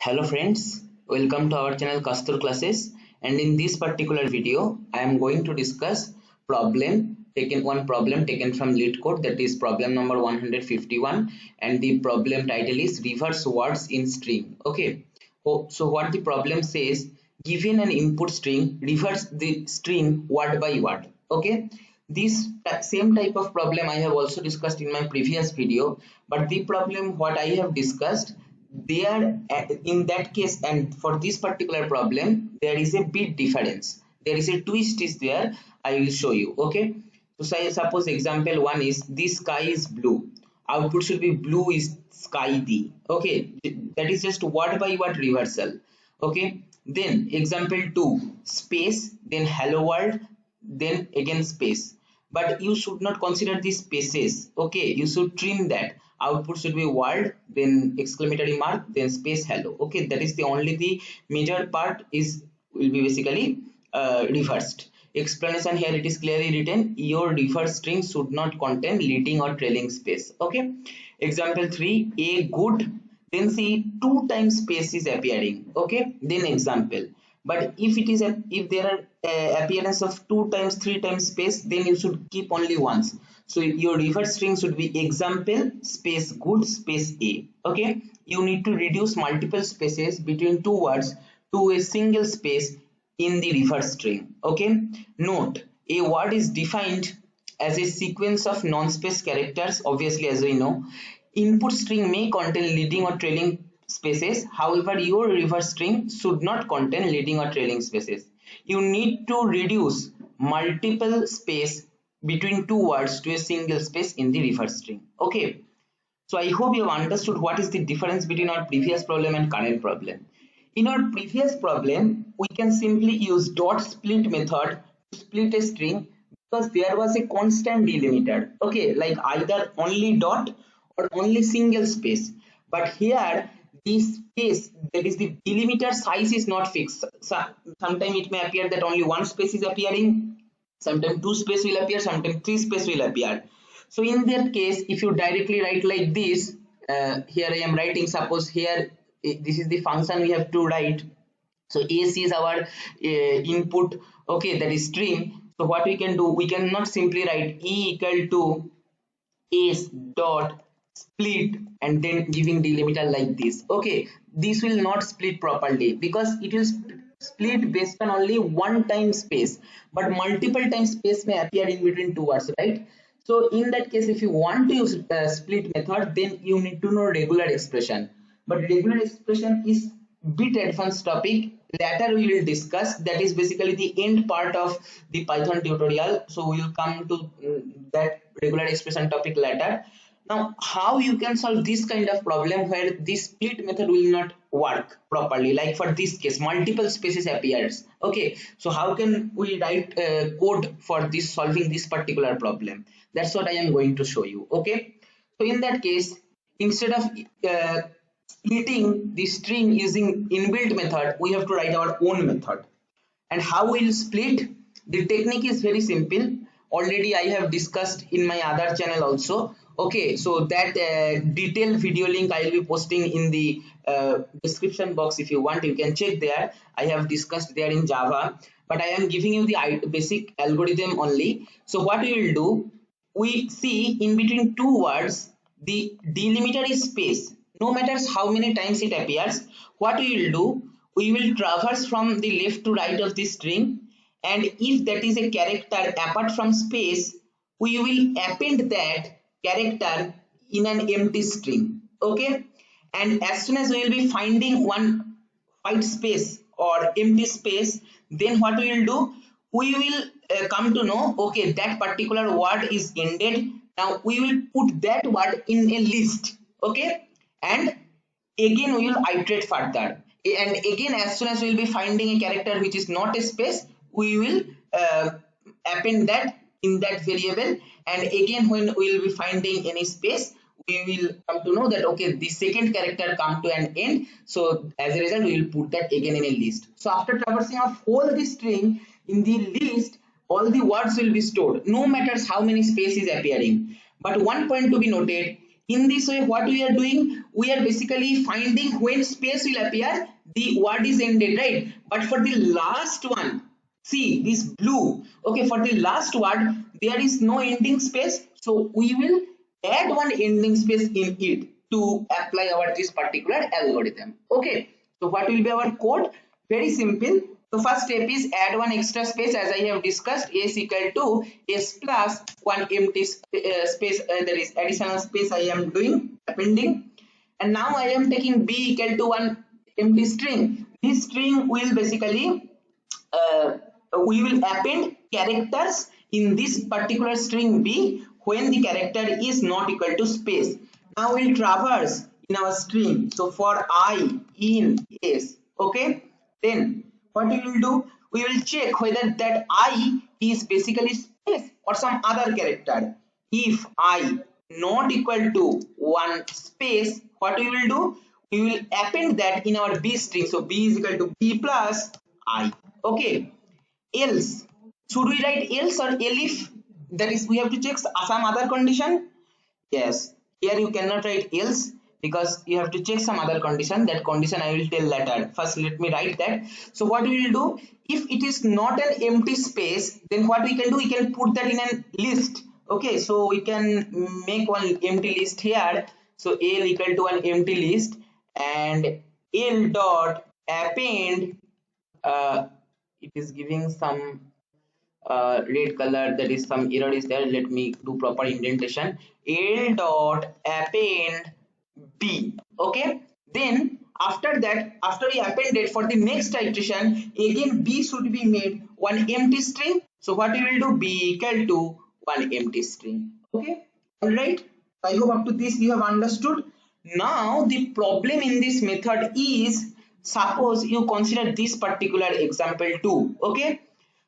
Hello friends, welcome to our channel Kastur Classes, and in this particular video I am going to discuss one problem taken from LeetCode, that is problem number 151, and the problem title is reverse words in string. Okay, so what the problem says, given an input string, reverse the string word by word. Okay, this same type of problem I have also discussed in my previous video, but the problem what I have discussed there in that case and for this particular problem there is a bit difference, there is a twist is there. I will show you. Okay, so say suppose example one is this sky is blue, output should be blue is sky the. Okay, that is just word by word reversal. Okay, then example 2 space, then hello world, then again space, but you should not consider these spaces. Okay, you should trim that. Output should be world, then exclamatory mark, then space hello. Okay, that is the only the major part is will be basically reversed. Explanation here it is clearly written, your reverse string should not contain leading or trailing space. Okay, example 3 a good, then see 2 times space is appearing. Okay, then example, but if it is if there are appearance of 2 times 3 times space, then you should keep only once. So your reverse string should be example space good space a. Okay, you need to reduce multiple spaces between two words to a single space in the reverse string. Okay, note, a word is defined as a sequence of non-space characters. Obviously, as we know, input string may contain leading or trailing spaces. However, your reverse string should not contain leading or trailing spaces. You need to reduce multiple space between two words to a single space in the reverse string. Okay, so I hope you have understood what is the difference between our previous problem and current problem. In our previous problem, we can simply use dot split method to split a string because there was a constant delimiter. Okay, like either only dot or only single space. But here, this space, that is the delimiter size is not fixed. So, sometimes it may appear that only one space is appearing, sometimes two space will appear, sometimes three space will appear. So in that case, if you directly write like this, here I am writing, suppose here this is the function we have to write. So AC is our input. Okay, that is string. So what we can do, we cannot simply write E equal to S dot split and then giving delimiter like this. Okay, this will not split properly because it will split based on only one time space, but multiple times space may appear in between two words, right? So in that case, if you want to use split method, then you need to know regular expression. But regular expression is bit advanced topic. Later we will discuss. That is basically the end part of the Python tutorial. So we will come to that regular expression topic later. Now, how you can solve this kind of problem where this split method will not work properly? Like for this case, multiple spaces appears. Okay, so how can we write code for this solving this particular problem? That's what I am going to show you. Okay, so in that case, instead of splitting the string using inbuilt method, we have to write our own method. And how we'll split? The technique is very simple. Already I have discussed in my other channel also. Okay, so that detailed video link I will be posting in the description box. If you want, you can check there. I have discussed there in Java, but I am giving you the basic algorithm only. So what we will do, we see in between two words the delimiter is space, no matters how many times it appears. What we will do, we will traverse from the left to right of the string, and if that is a character apart from space, we will append that character in an empty string. Okay, and as soon as we will be finding one white space or empty space, then what we will do, we will come to know, okay, that particular word is ended. Now we will put that word in a list. Okay, and again we will iterate further, and again as soon as we will be finding a character which is not a space, we will append that in that variable, and again when we will be finding any space, we will come to know that okay, the second character come to an end, so as a result we will put that again in a list. So after traversing of whole the string, in the list all the words will be stored, no matters how many spaces appearing. But one point to be noted, in this way what we are doing, we are basically finding when space will appear, the word is ended, right? But for the last one, see this blue, okay, for the last word there is no ending space, so we will add one ending space in it to apply our this particular algorithm. Okay, so what will be our code? Very simple. So first step is add one extra space, as I have discussed. S equal to S plus one empty space, there is additional space I am doing appending, and now I am taking B equal to one empty string. This string will basically uh, we will append characters in this particular string B when the character is not equal to space. Now we'll traverse in our string. So for I in S, okay, then what we will do? We will check whether that I is basically space or some other character. If I not equal to one space, what we will do? We will append that in our B string. So B is equal to B plus I. Okay. Else, should we write else or elif? That is, we have to check some other condition. Yes, here you cannot write else because you have to check some other condition. That condition I will tell later. First, let me write that. So what we will do, if it is not an empty space, then what we can do, we can put that in a list. Okay, so we can make one empty list here. So L equal to an empty list, and L dot append. It is giving some red color, that is some error is there. Let me do proper indentation. L dot append B. Okay, then after that, after we append it, for the next iteration again B should be made one empty string. So what we will do, B equal to one empty string. Okay, all right, I hope up to this you have understood. Now the problem in this method is, suppose you consider this particular example too. Okay,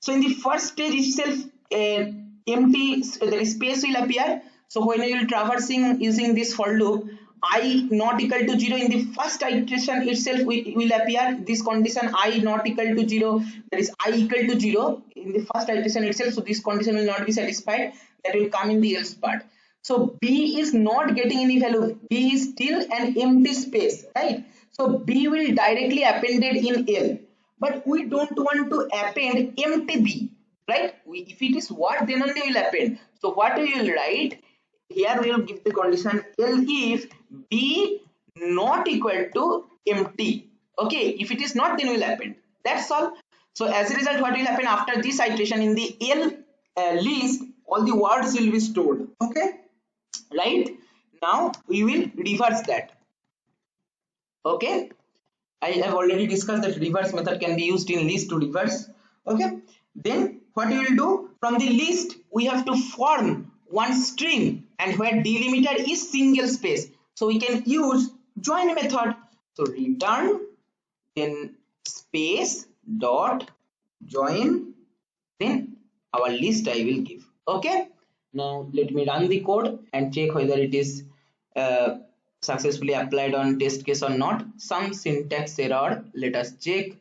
so in the first stage itself, empty there is space will appear. So when you will traversing using this for loop, I not equal to 0, in the first iteration itself will appear this condition, I not equal to 0, that is I equal to 0 in the first iteration itself. So this condition will not be satisfied, that will come in the else part. So B is not getting any value, B is still an empty space, right? So B will directly appended in L, but we don't want to append empty B, right? If it is what, then only we will append. So what we will write here, we will give the condition L if B not equal to empty. Okay, if it is not, then we will append. That's all. So as a result, what will happen after this iteration, in the L list, all the words will be stored. Okay, right? Now we will reverse that. Okay, I have already discussed that reverse method can be used in list to reverse. Okay, then what we will do, from the list we have to form one string, and where delimiter is single space, so we can use join method. So return then space dot join, then our list I will give. Okay, now let me run the code and check whether it is successfully applied on test case or not. Some syntax error, let us check.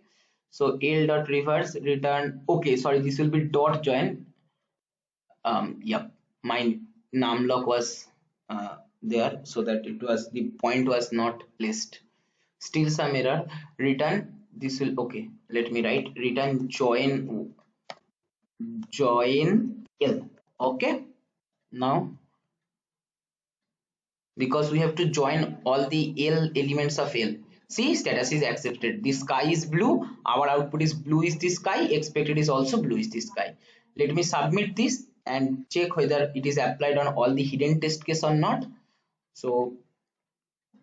So L dot reverse return, okay, sorry, this will be dot join. Yep, my numlock was there, so that it was, the point was not placed. Still some error. Return, this will, okay, let me write return join L. Okay, now because we have to join all the L elements of L. See, status is accepted. The sky is blue. Our output is blue is the sky. Expected is also blue is the sky. Let me submit this and check whether it is applied on all the hidden test case or not. So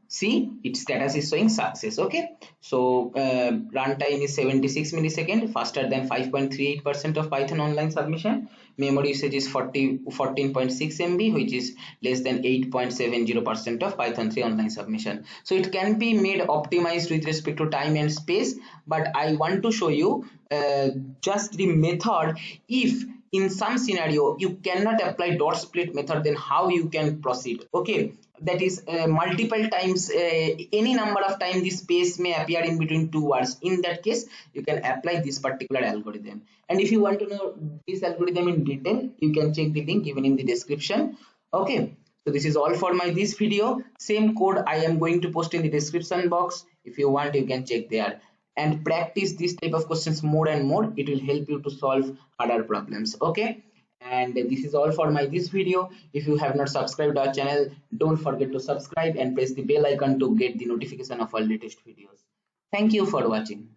see, its status is showing success. Okay, so runtime is 76 millisecond, faster than 5.38% of Python online submission. Memory usage is 14.6 MB, which is less than 8.70% of Python 3 online submission. So it can be made optimized with respect to time and space, but I want to show you just the method. If in some scenario you cannot apply dot split method, then how you can proceed. Okay, that is multiple times, any number of times the space may appear in between two words. In that case, you can apply this particular algorithm. And if you want to know this algorithm in detail, you can check the link given in the description. Okay, So this is all for my this video. Same code I am going to post in the description box. If you want, you can check there and practice this type of questions more and more. It will help you to solve harder problems. Okay. And this is all for my this video. If you have not subscribed our channel, don't forget to subscribe and press the bell icon to get the notification of our latest videos. Thank you for watching.